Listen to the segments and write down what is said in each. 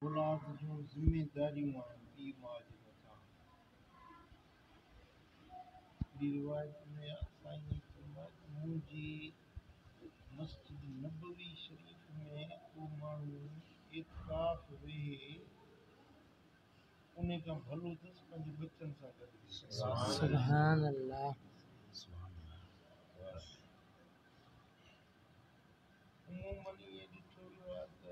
औलाद जूं ज़िम्मेदारियूं आहिनि पीउ माउ जे मथां। ॿी रिवायत में साईं ने फरमायो त मुंहिंजी मस्जिद नबवी शरीफ़ में को माण्हू एतिकाफ़ वेहे उन खां भलो अथसि पंहिंजे बचनि सां गॾु। सुभान अल्लाह। उमूमन इएं ॾिठो वियो आहे त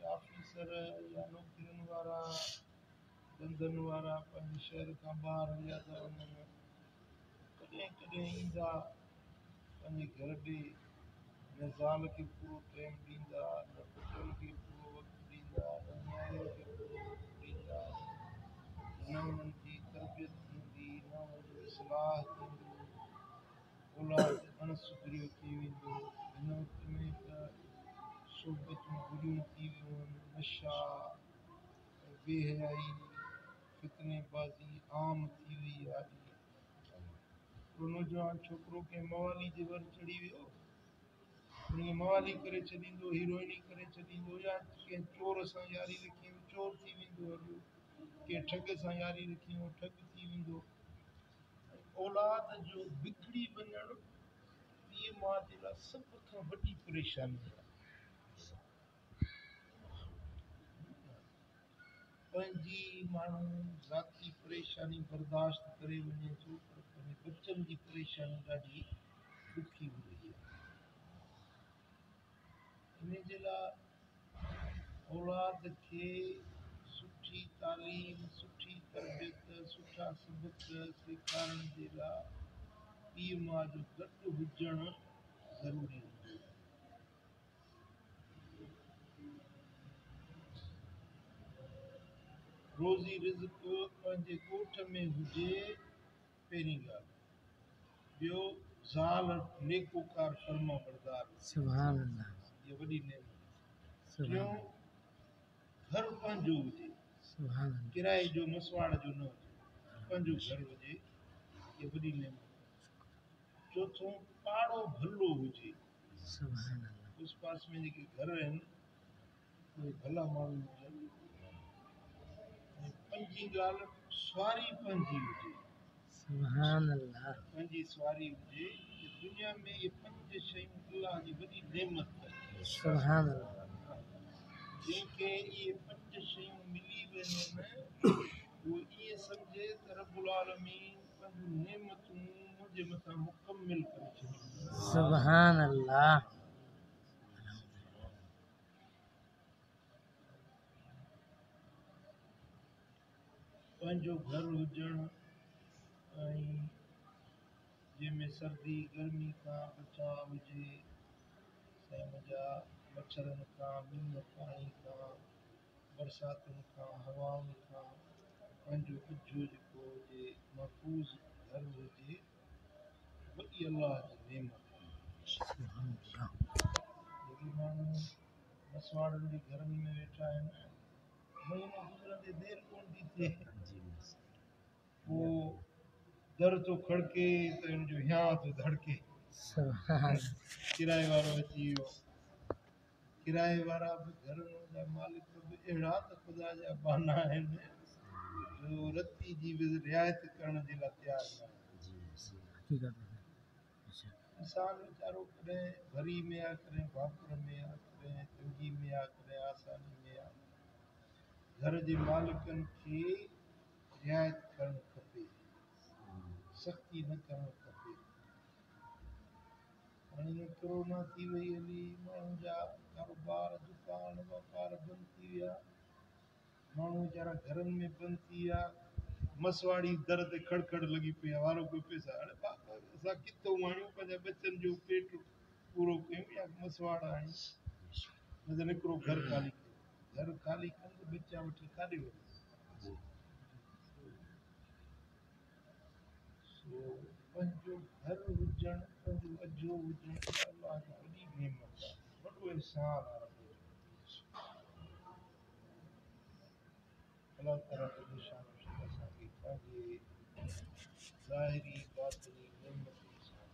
ऑफिसर या नौकरियुनि वारा धंधनि वारा पंहिंजे शहर खां ॿाहिरि हलिया था वञनि, कॾहिं कॾहिं ईंदा पंहिंजे घर ॾे, न ज़ाल खे पूरो टाइम ॾींदा, न पुटनि खे पूरो वक़्तु ॾींदा, न नियाणियुनि खे पूरो वक़्तु ॾींदा, न उन्हनि जी तरबियत थींदी, न उन्हनि जो इस्लाह थींदो, औलाद अणसुधरियो थी वेंदो। हिन वक़्त में त सोबतूं बुरियूं थी वियूं आहिनि, नशा, बेहयाई, फितनेबाज़ी आम थी वई आहे। नौजवान छोकिरो कंहिं मवाली जे वर चढ़ी वियो, उन मवाली करे छॾींदो, हीरोइनी करे छॾींदो, या कंहिं चोर सां यारी रखी चोर थी वेंदो हलियो, कंहिं ठग सां यारी रखी ठग थी वेंदो। औलाद जो बिगड़ी वञणु पीउ माउ जे लाइ सभ खां वॾी परेशानी आहे। पंहिंजी माण्हू ज़ाती परेशानी बर्दाश्त करे वञे थो, पर पंहिंजे बचनि जी परेशानी ॾाढी ॾुखी हूंदी आहे। इन जे लाइ औलाद खे सुठी तालीम, सुठी तरबियत, सुठा सबक सेखारण जे लाइ पीउ माउ जो गॾु हुजणु ज़रूरी हूंदो आहे। रोज़ी रिज़्क पंहिंजे ॻोठ में हुजे पहिरीं ॻाल्हि, ॿियो ज़ाल नेकोकार फर्मा बरदार, सुभान अल्लाह। इहा वॾी नेमत। सुभान टियों, घर पंहिंजो हुजे, सुभान अल्लाह। किराए जो मसवाड़ जो न हुजे, पंहिंजो घर हुजे, इहा वॾी नेमत। चोथों, पाड़ो भलो हुजे, सुभान अल्लाह। उस पास में जेके घर आहिनि उहे भला माण्हू हुजनि। ऐं पंजी ॻाल्हि, सुवारी पंहिंजी हुजे, सुभान अल्लाह। पंहिंजी सुवारी हुजे। दुनिया में इहे 5 शयूं अलाह जी वॾी नेमत आहे। सुभान अल्लाह। जंहिंखे इहे 5 शयूं मिली वञनि, उहो ईअं सम्झे त रब्बुल आलमीन पंहिंजूं नेमतूं मुंहिंजे मथां मुकमिल करे छॾियूं। सुभान अल्लाह। पंहिंजो घर हुजणु ऐं जंहिंमें सर्दी गर्मी खां बचाव हुजे, साईं मुंहिंजा मच्छरनि खां, मींहं पाणी खां, बरसातुनि खां, हवाउनि खां पंहिंजो अझो जेको हुजे महफ़ूज़ घर हुजे, वॾी अलाह जी नेमत आहे। जेके माण्हू मसवाड़नि जे घरनि में वेठा आहिनि, महीनो गुज़रंदे देरि कोन थी थिए, पोइ दर थो खड़के त हिन जो हियां थो धड़के, किराए वारो अची वियो। किराए वारा बि घरनि जा मालिक बि अहिड़ा त ख़ुदा जा बहाना आहिनि जो रती जी बि रिआयत करण जे लाइ तयारु न आहे। इंसान वीचारो कॾहिं भरी में आहे, कॾहिं भाकुर में आहे, कॾहिं तंगी में आहे, कॾहिं आसानी में आहे। घर जे मालिकनि खे रिआयत करणु खपे, सख़्ती न करणु खपे। हाणे कोरोना थी वई हली, माण्हुनि जा कारोबार दुकान वापार बंदि थी विया, माण्हू वीचारा घरनि में बंदि थी विया, मसवाड़ी दर ते खड़खड़ लॻी पई आहे, वारो कोई पैसा, हाणे असां किथो आणियूं पंहिंजा बचनि जो पेट पूरो कयूं या मसवाड़ आहियूं, न त हिकिड़ो घर ख़ाली कयो। घर ख़ाली कंदे बचा वठी काॾे वञे। पंहिंजो घर हुजणु, पंहिंजो अझो हुजणु, अलाह जी वॾी नेमत आहे, वॾो इंसान आहे। अलाह ताला जो निशान असांखे पंहिंजे ज़ाहिरी बातिनी नेमतुनि सां